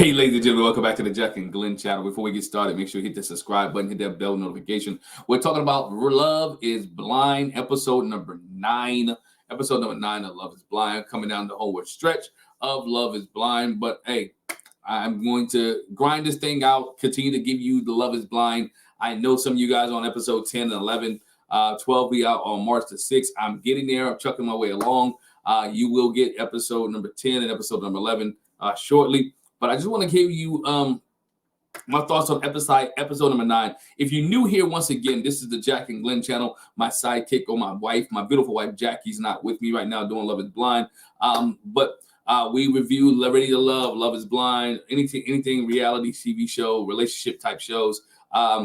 Hey, ladies and gentlemen, welcome back to the Jack and Glenn channel. Before we get started, make sure you hit the subscribe button, hit that bell notification. We're talking about Love is Blind, episode number 9. Episode number 9 of Love is Blind, coming down the whole stretch of Love is Blind. But hey, I'm going to grind this thing out, continue to give you the Love is Blind. I know some of you guys on episode 10 and 11, 12 be out on March the 6th. I'm getting there. I'm chucking my way along. You will get episode number 10 and episode number 11 shortly. But I just want to give you my thoughts on episode number 9. If you're new here, once again, this is the Jack and Glenn channel. My sidekick or my wife, my beautiful wife, Jackie's not with me right now doing Love is Blind. But we review Ready to Love, Love is Blind, anything reality TV show, relationship type shows.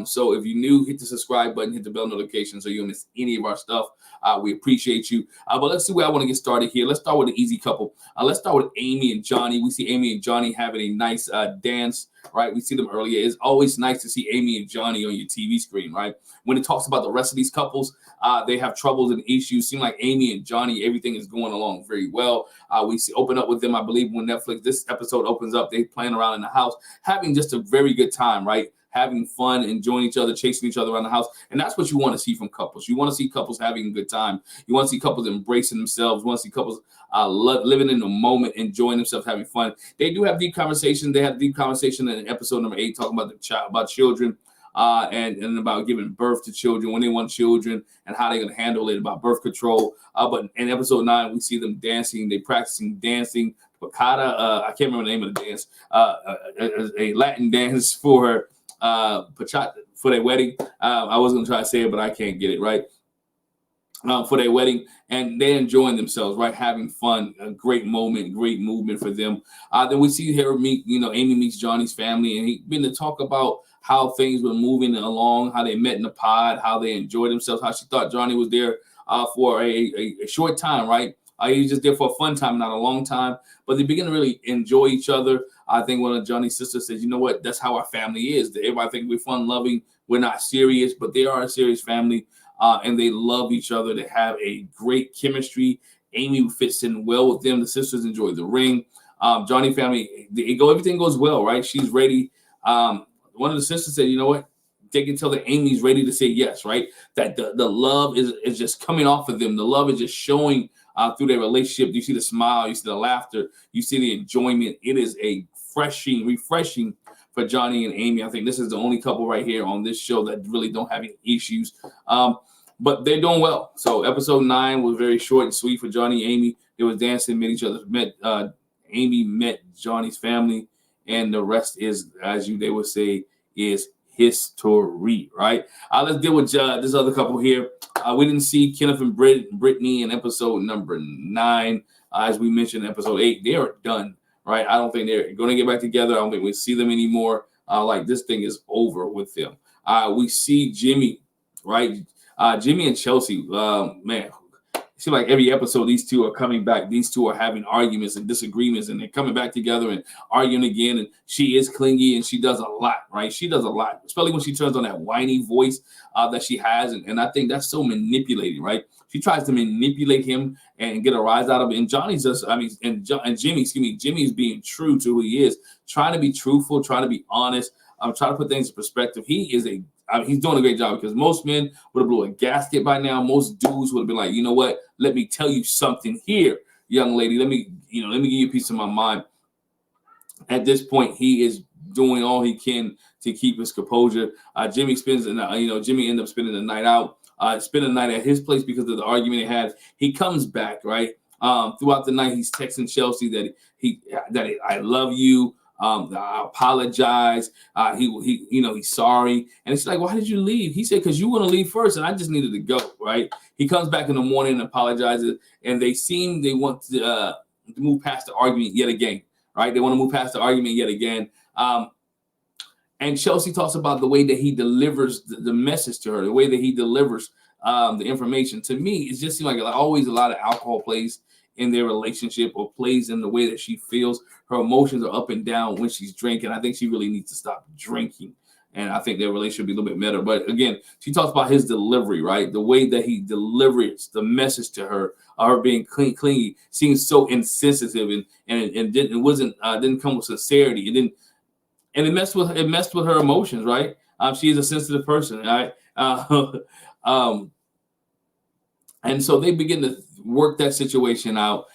So if you're new, hit the subscribe button, hit the bell notification so you don't miss any of our stuff. We appreciate you. But let's see where I want to get started here. Let's start with an easy couple. Let's start with Amy and Johnny. We see Amy and Johnny having a nice dance, right? We see them earlier. It's always nice to see Amy and Johnny on your TV screen, right? When it talks about the rest of these couples, they have troubles and issues. Seem like Amy and Johnny, everything is going along very well. We see open up with them, I believe, when this episode opens up, they playing around in the house, having just a very good time, right? Having fun, enjoying each other, chasing each other around the house. And that's what you want to see from couples. You want to see couples having a good time. You want to see couples embracing themselves. You want to see couples living in the moment, enjoying themselves, having fun. They do have deep conversation. They have deep conversation in episode number 8, talking about about children and about giving birth to children, when they want children, and how they're going to handle it, about birth control. But in episode 9, we see them dancing. They practicing dancing. Picada, I can't remember the name of the dance. A Latin dance for their wedding. I was gonna try to say it, but I can't get it right. For their wedding, and they're enjoying themselves, right? Having fun, a great moment, great movement for them. Then we see her meet, Amy meets Johnny's family, and he's been to talk about how things were moving along, how they met in the pod, how they enjoyed themselves, how she thought Johnny was there for a short time, right? He was just there for a fun time, not a long time. But they begin to really enjoy each other. I think one of Johnny's sisters says, you know what? That's how our family is. Everybody think we're fun loving. We're not serious, but they are a serious family. And they love each other. They have a great chemistry. Amy fits in well with them. The sisters enjoy the ring. Johnny family, everything goes well, right? She's ready. One of the sisters said, you know what? They can tell that Amy's ready to say yes, right? That the love is just coming off of them. The love is just showing through their relationship. You see the smile, you see the laughter, you see the enjoyment. It is a refreshing for Johnny and Amy. I think this is the only couple right here on this show that really don't have any issues. But they're doing well. So episode 9 was very short and sweet for Johnny and Amy. They was dancing, Amy met Johnny's family, and the rest is, they would say, is history, right? Let's deal with this other couple here. We didn't see Kenneth and Brittany in episode number 9. As we mentioned in episode 8, they are done, right? I don't think they're going to get back together. I don't think we see them anymore. Like this thing is over with them. We see Jimmy, right? Jimmy and Chelsea, man. It seems like every episode these two are coming back. These two are having arguments and disagreements, and they're coming back together and arguing again. And she is clingy, and she does a lot, right? She does a lot, especially when she turns on that whiny voice that she has. And I think that's so manipulating, right? She tries to manipulate him and get a rise out of it. And Johnny's just, Jimmy's being true to who he is, trying to be truthful, trying to be honest. Trying to put things in perspective. He's doing a great job, because most men would have blew a gasket by now. Most dudes would have been like, you know what? Let me tell you something here, young lady. Let me give you a piece of my mind. At this point, he is doing all he can to keep his composure. Jimmy ended up spending the night out, spending the night at his place because of the argument he had. He comes back, right? Throughout the night, he's texting Chelsea that I love you. I apologize. He's sorry. And it's like, why did you leave? He said, because you want to leave first, and I just needed to go, right? He comes back in the morning and apologizes, and they want to move past the argument yet again, right? They want to move past the argument yet again. And Chelsea talks about the way that he delivers the message to her, the way that he delivers the information. To me, it just seems like always a lot of alcohol plays in their relationship, or plays in the way that she feels. Her emotions are up and down when she's drinking. I think she really needs to stop drinking and I think their relationship will be a little bit better. But again, she talks about his delivery, right? The way that he delivers the message to her being clingy, seems so insensitive, and didn't come with sincerity. It messed with her emotions, right? She is a sensitive person, right? Um, and so they begin to work that situation out.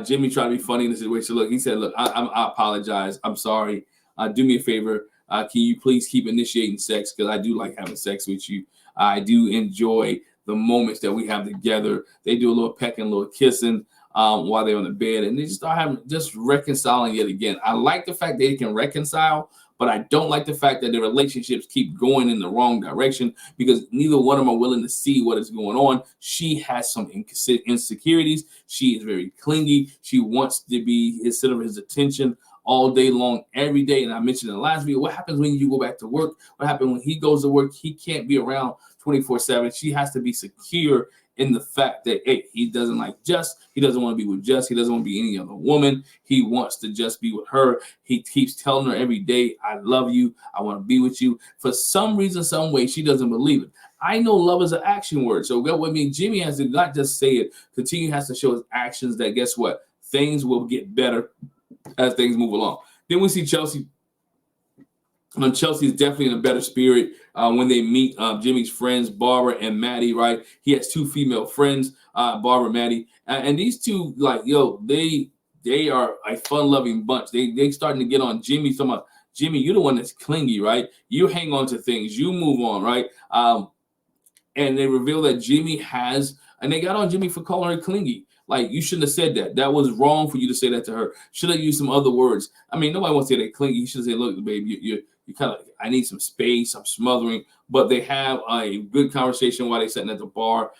Jimmy tried to be funny in the situation. Look, he said, "Look, I apologize. I'm sorry. Do me a favor. Can you please keep initiating sex? Because I do like having sex with you. I do enjoy the moments that we have together." They do a little pecking, a little kissing while they're on the bed, and they just start just reconciling yet again. I like the fact they can reconcile, but I don't like the fact that the relationships keep going in the wrong direction because neither one of them are willing to see what is going on. She has some insecurities. She is very clingy. She wants to be his center of his attention all day long, every day. And I mentioned in the last video, what happens when you go back to work? What happens when he goes to work? He can't be around 24/7. She has to be secure in the fact that, hey, he doesn't like Jess. He doesn't want to be with Jess. He doesn't want to be any other woman. He wants to just be with her. He keeps telling her every day, I love you. I want to be with you. For some reason, some way, she doesn't believe it. I know love is an action word. So what I mean, Jimmy has to not just say it, continue has to show his actions that guess what? Things will get better as things move along. Then we see Chelsea. Chelsea is definitely in a better spirit when they meet Jimmy's friends, Barbara and Maddie, right? He has two female friends, Barbara and Maddie. And these two, like, they are a fun-loving bunch. They starting to get on Jimmy. Talking about, Jimmy, you're the one that's clingy, right? You hang on to things. You move on, right? And they reveal that Jimmy and they got on Jimmy for calling her clingy. Like, you shouldn't have said that. That was wrong for you to say that to her. Should have used some other words. I mean, nobody wants to say that clingy. You should say, look, baby, you kind of, I need some space. I'm smothering. But they have a good conversation while they're sitting at the bar.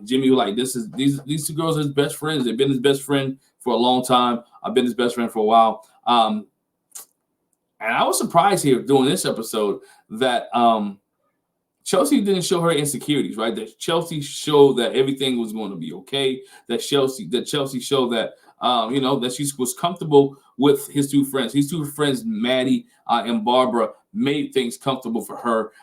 Jimmy was like, these two girls are his best friends. They've been his best friend for a long time. I've been his best friend for a while. And I was surprised here doing this episode that Chelsea didn't show her insecurities, right? That Chelsea showed that everything was going to be okay. That Chelsea showed that that she was comfortable with his two friends. His two friends, Maddie and Barbara, made things comfortable for her,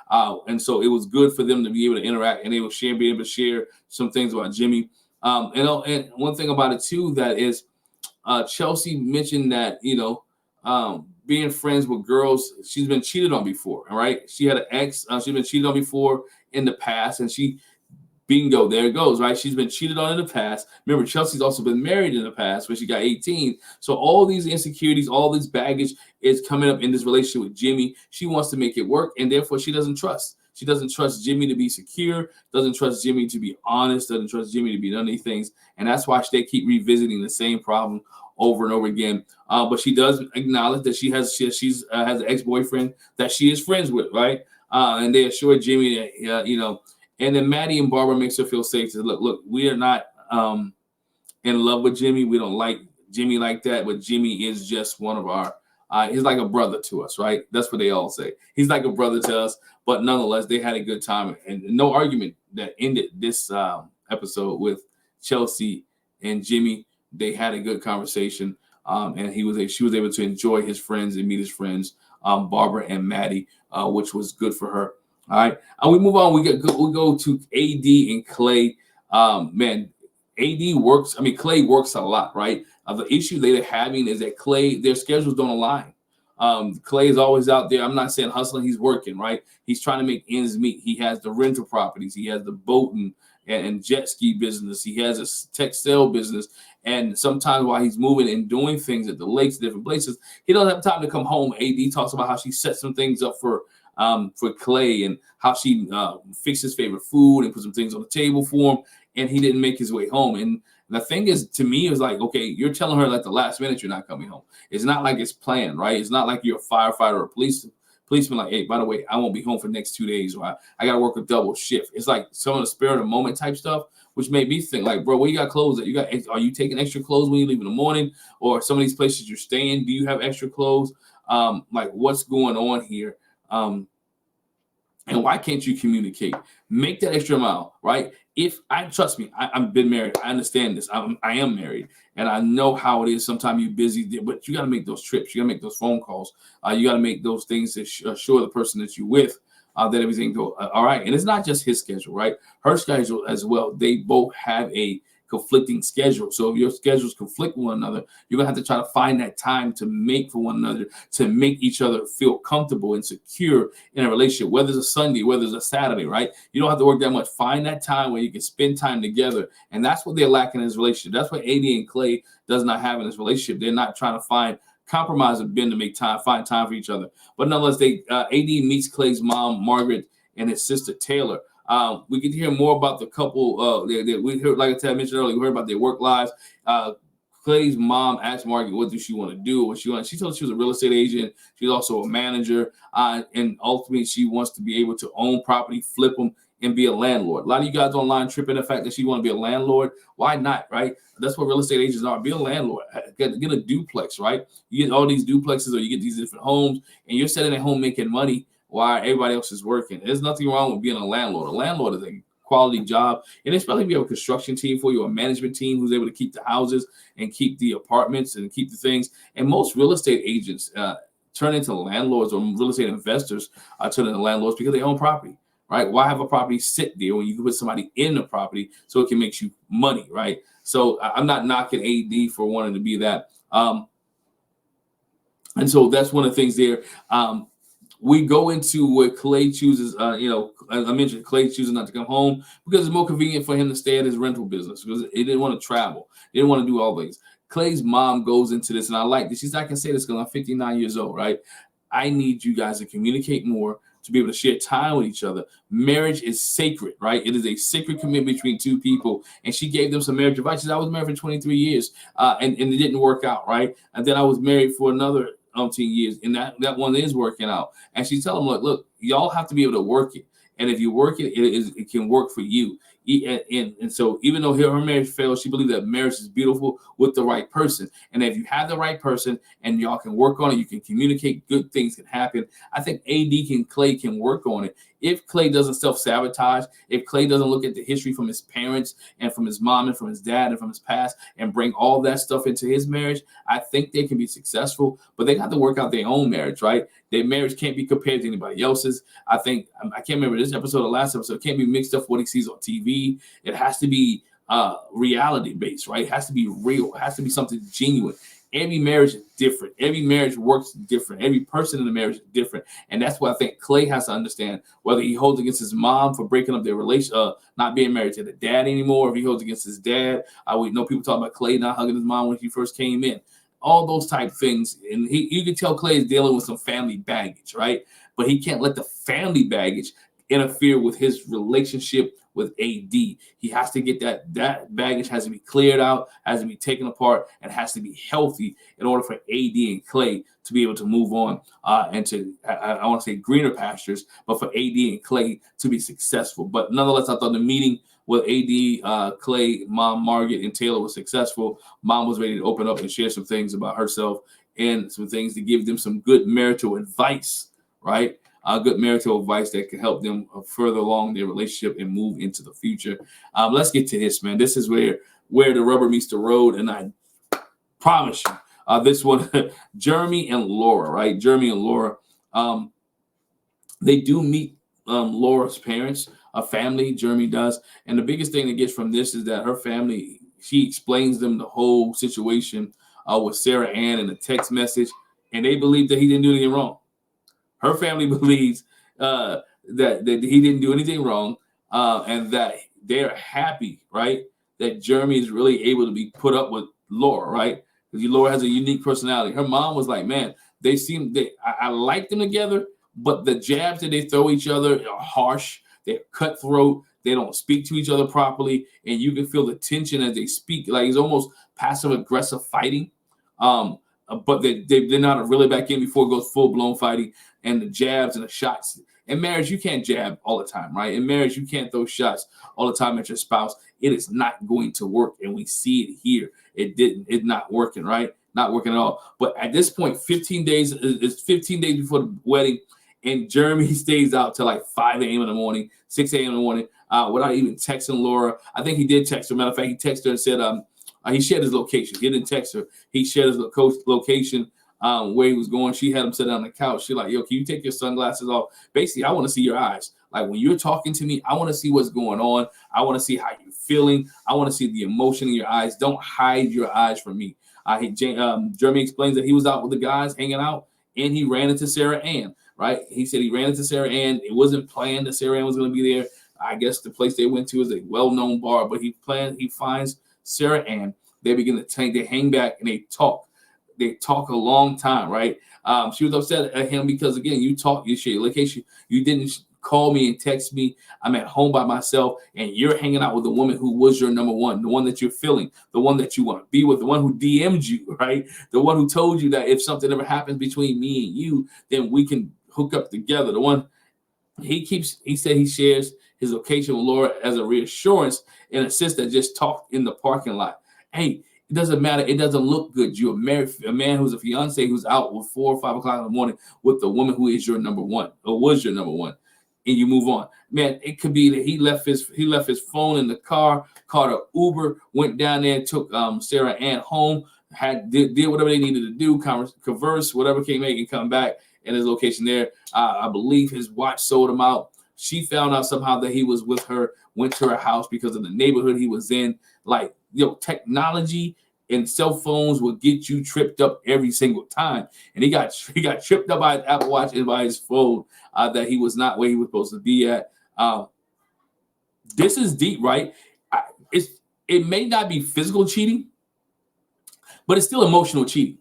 and so it was good for them to be able to interact and they will be able to share some things about Jimmy. And one thing about it too that is Chelsea mentioned that being friends with girls, she's been cheated on before, all right? She had an ex, she's been cheated on before in the past, and bingo, there it goes, right? She's been cheated on in the past. Remember, Chelsea's also been married in the past when she got 18. So all these insecurities, all this baggage is coming up in this relationship with Jimmy. She wants to make it work, and therefore she doesn't trust. She doesn't trust Jimmy to be secure, doesn't trust Jimmy to be honest, doesn't trust Jimmy to be none of these things. And that's why they keep revisiting the same problem over and over again. But she does acknowledge that she has an ex-boyfriend that she is friends with, right? And they assure Jimmy that, and then Maddie and Barbara makes her feel safe. To look, we are not in love with Jimmy. We don't like Jimmy like that, but Jimmy is just one of our, he's like a brother to us, right? That's what they all say. He's like a brother to us, but nonetheless, they had a good time and no argument that ended this episode with Chelsea and Jimmy. They had a good conversation, and she was able to enjoy his friends and meet his friends, Barbara and Maddie, which was good for her. All right, and we move on. We go to AD and Clay. Man, AD works. I mean, Clay works a lot, right? The issue they're having is that their schedules don't align. Clay is always out there. I'm not saying hustling. He's working, right? He's trying to make ends meet. He has the rental properties. He has the boating and jet ski business. He has a textile business. And sometimes while he's moving and doing things at the lakes, different places, he doesn't have time to come home. AD talks about how she set some things up for Clay and how she fixed his favorite food and put some things on the table for him. And he didn't make his way home. And the thing is, to me, it was like, okay, you're telling her at the last minute you're not coming home. It's not like it's planned, right? It's not like you're a firefighter or a policeman like, hey, by the way, I won't be home for the next 2 days, or I got to work a double shift. It's like some of the spur of the moment type stuff, which made me think like, bro, where you got clothes that are you taking extra clothes when you leave in the morning, or some of these places you're staying, do you have extra clothes? Like what's going on here? And why can't you communicate? Make that extra mile, right? If I trust me, I've been married. I understand this. I am married, and I know how it is. Sometimes you're busy, but you got to make those trips. You got to make those phone calls. You got to make those things to assure the person that you're with that everything go all right. And it's not just his schedule, right? Her schedule as well. They both have a conflicting schedule. So if your schedules conflict with one another, you're gonna have to try to find that time to make for one another, to make each other feel comfortable and secure in a relationship, whether it's a Sunday, whether it's a Saturday, right? You don't have to work that much. Find that time where you can spend time together. And that's what they're lacking in this relationship. That's what AD and Clay does not have in this relationship. They're not trying to find compromise and bend to make time, find time for each other. But nonetheless, AD meets Clay's mom, Margaret, and his sister, Taylor. We get to hear more about the couple. We heard, like I mentioned earlier, we heard about their work lives. Clay's mom asked Margaret, what does she want to do? What she wants. She told us she was a real estate agent. She's also a manager. And ultimately, she wants to be able to own property, flip them, and be a landlord. A lot of you guys online tripping the fact that she want to be a landlord. Why not, right? That's what real estate agents are. Be a landlord. Get a duplex, right? You get all these duplexes or you get these different homes, and you're sitting at home making money while everybody else is working. There's nothing wrong with being a landlord. A landlord is a quality job, and especially if you have a construction team for you, a management team who's able to keep the houses and keep the apartments and keep the things. And most real estate agents turn into landlords, or real estate investors turn into landlords because they own property, right? Why have a property sit there when you can put somebody in the property so it can make you money, right? So I'm not knocking AD for wanting to be that. And so that's one of the things there. We go into where Clay chooses, as I mentioned, Clay chooses not to come home because it's more convenient for him to stay at his rental business because he didn't want to travel. He didn't want to do all things. Clay's mom goes into this, and I like this. She's not going to say this because I'm 59 years old, right? I need you guys to communicate more, to be able to share time with each other. Marriage is sacred, right? It is a sacred commitment between two people. And she gave them some marriage advice. She said, I was married for 23 years, and it didn't work out, right? And then I was married for another 10 years, and that one is working out. And she's telling them, look, y'all have to be able to work it. And if you work it, it can work for you. And so even though her marriage failed, she believed that marriage is beautiful with the right person. And if you have the right person and y'all can work on it, you can communicate, good things can happen. I think Clay can work on it. If Clay doesn't self-sabotage, if Clay doesn't look at the history from his parents and from his mom and from his dad and from his past and bring all that stuff into his marriage, I think they can be successful, but they got to work out their own marriage, right? Their marriage can't be compared to anybody else's. I can't remember this episode or last episode. It can't be mixed up with what he sees on TV. It has to be reality based, right? It has to be real. It has to be something genuine. Every marriage is different. Every marriage works different. Every person in the marriage is different. And that's what I think Clay has to understand, whether he holds against his mom for breaking up their relation, not being married to the dad anymore, or if he holds against his dad. We know people talk about Clay not hugging his mom when he first came in. All those type things. And you can tell Clay is dealing with some family baggage, right? But he can't let the family baggage interfere with his relationship with AD. He has to get that baggage has to be cleared out, has to be taken apart, and has to be healthy in order for AD and Clay to be able to move on and to, I want to say greener pastures, but for AD and Clay to be successful. But nonetheless, I thought the meeting with AD, Clay, Mom, Margaret, and Taylor was successful. Mom was ready to open up and share some things about herself and some things to give them some good marital advice, right? Good marital advice that can help them further along their relationship and move into the future. Let's get to this, man. This is where the rubber meets the road, and I promise you, this one, Jeremy and Laura, right? Jeremy and Laura, they do meet Laura's parents, a family. Jeremy does, and the biggest thing that gets from this is that her family. She explains them the whole situation with Sarah Ann in a text message, and they believe that he didn't do anything wrong. Her family believes that he didn't do anything wrong, and that they're happy, right? That Jeremy is really able to be put up with Laura, right? Because Laura has a unique personality. Her mom was like, man, I like them together, but the jabs that they throw each other are harsh. They're cutthroat. They don't speak to each other properly, and you can feel the tension as they speak. Like it's almost passive aggressive fighting. But they're not really back in before it goes full-blown fighting, and the jabs and the shots. In marriage, you can't jab all the time, right? In marriage, you can't throw shots all the time at your spouse. It is not going to work, and we see it here. It's not working, right? Not working at all. But at this point, 15 days before the wedding, and Jeremy stays out till like 5 a.m. in the morning, 6 a.m. in the morning, without even texting Laura. I think he did text her. Matter of fact, he texted her and said he shared his location. He didn't text her. He shared his location where he was going. She had him sit on the couch. She like, yo, can you take your sunglasses off? Basically, I want to see your eyes. Like when you're talking to me, I want to see what's going on. I want to see how you're feeling. I want to see the emotion in your eyes. Don't hide your eyes from me. Jeremy explains that he was out with the guys hanging out and he ran into Sarah Ann, right? He said he ran into Sarah Ann. It wasn't planned that Sarah Ann was going to be there. I guess the place they went to is a well-known bar, but he finds Sarah Ann. They begin to tank. They hang back and they talk. They talk a long time, right? She was upset at him because, again, you share your location. You didn't call me and text me. I'm at home by myself, and you're hanging out with the woman who was your number one, the one that you're feeling, the one that you want to be with, the one who DM'd you, right? The one who told you that if something ever happens between me and you, then we can hook up together. The one he said he shares his location with Laura as a reassurance and a sis that just talked in the parking lot. Hey, it doesn't matter. It doesn't look good. You're a man who's a fiance who's out with 4 or 5 o'clock in the morning with the woman who is your number one or was your number one. And you move on, man. It could be that he left his phone in the car, called an Uber, went down there, took Sarah Ann home, did whatever they needed to do, converse, whatever came make and come back in his location there. I believe his watch sold him out. She found out somehow that he was with her, went to her house because of the neighborhood he was in. Like, technology and cell phones will get you tripped up every single time. And he got tripped up by his Apple Watch and by his phone that he was not where he was supposed to be at. This is deep, right? It may not be physical cheating, but it's still emotional cheating,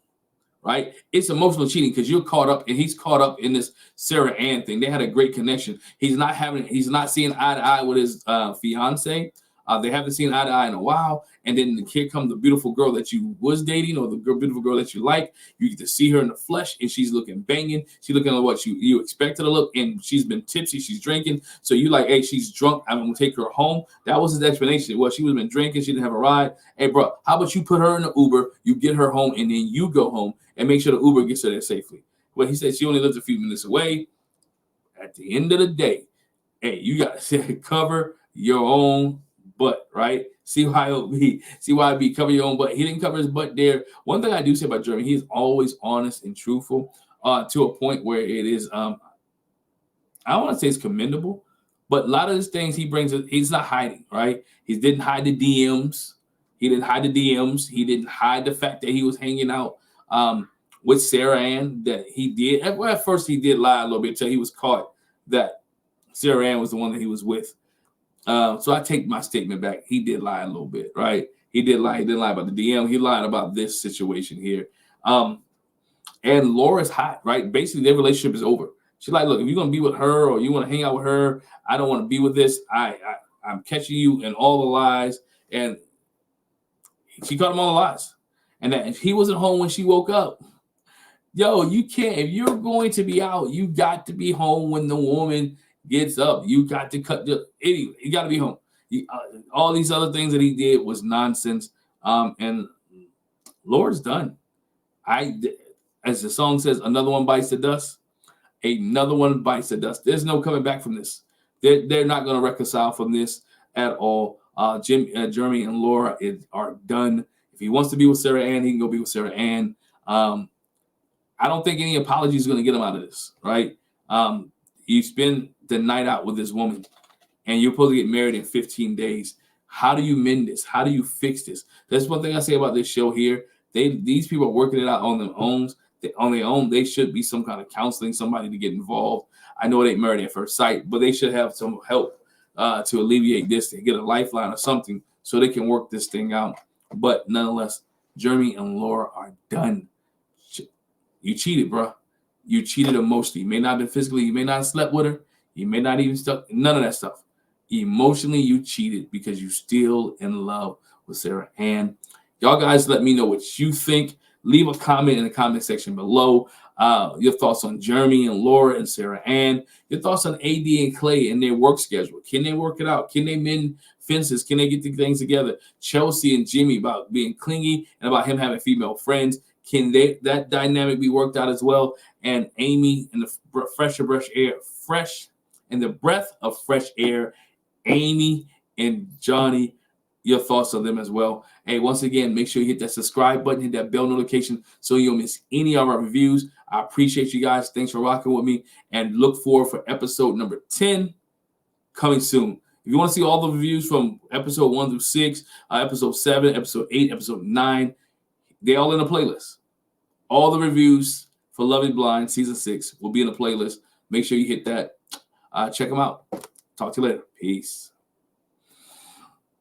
right? It's emotional cheating because you're caught up and he's caught up in this Sarah Ann thing. They had a great connection. He's not seeing eye to eye with his fiance. They haven't seen eye to eye in a while. And then here comes the beautiful girl that you was dating or the beautiful girl that you like. You get to see her in the flesh and she's looking banging. She's looking at what you expect her to look, and she's been tipsy. She's drinking. So you like, hey, she's drunk. I'm going to take her home. That was his explanation. Well, she was been drinking. She didn't have a ride. Hey, bro, how about you put her in the Uber, you get her home, and then you go home and make sure the Uber gets her there safely. Well, he said she only lives a few minutes away. At the end of the day, hey, you got to cover your own butt, right? See why it be cover your own butt. He didn't cover his butt there. One thing I do say about Jeremy, he's always honest and truthful to a point where it is, I don't want to say it's commendable, but a lot of these things he brings, he's not hiding, right? He didn't hide the DMs. He didn't hide the fact that he was hanging out with Sarah Ann, that he did. At first he did lie a little bit until he was caught that Sarah Ann was the one that he was with. So I take my statement back. He did lie a little bit, right? He didn't lie about the DM. He lied about this situation here. And Laura's hot, right? Basically, their relationship is over. She's like, look, if you're gonna be with her or you want to hang out with her, I don't want to be with this. I'm catching you in all the lies. And she caught him all the lies. And that if he wasn't home when she woke up, yo, you can't. If you're going to be out, you got to be home when the woman gets up. You got to anyway, you got to be home. All these other things that he did was nonsense. And Laura's done. As the song says, another one bites the dust. Another one bites the dust. There's no coming back from this. They're not going to reconcile from this at all. Jeremy and Laura are done. If he wants to be with Sarah Ann, he can go be with Sarah Ann. I don't think any apology is going to get him out of this, right? You spend the night out with this woman and you're supposed to get married in 15 days. How do you mend this? How do you fix this? That's one thing I say about this show here. These people are working it out on their own. They should be some kind of counseling, somebody to get involved. I know it ain't married at first sight, but they should have some help to alleviate this, to get a lifeline or something so they can work this thing out. But nonetheless, Jeremy and Laura are done. You cheated, bro. You cheated emotionally. You may not have been physically. You may not have slept with her. You may not even stuck. None of that stuff. Emotionally, you cheated because you're still in love with Sarah Ann. Y'all guys, let me know what you think. Leave a comment in the comment section below. Your thoughts on Jeremy and Laura and Sarah Ann. Your thoughts on AD and Clay and their work schedule. Can they work it out? Can they mend fences? Can they get the things together? Chelsea and Jimmy about being clingy and about him having female friends. Can that dynamic be worked out as well? And Amy and the breath of fresh air Amy and Johnny, your thoughts on them as well. Hey, once again, make sure you hit that subscribe button, hit that bell notification so you don't miss any of our reviews. I appreciate you guys. Thanks for rocking with me, and look forward for episode number 10 coming soon. If you want to see all the reviews from episode 1 through 6, episode 7, episode 8, episode 9, they're all in a playlist. All the reviews for Love Is Blind season 6 will be in a playlist. Make sure you hit that. Check them out. Talk to you later. Peace.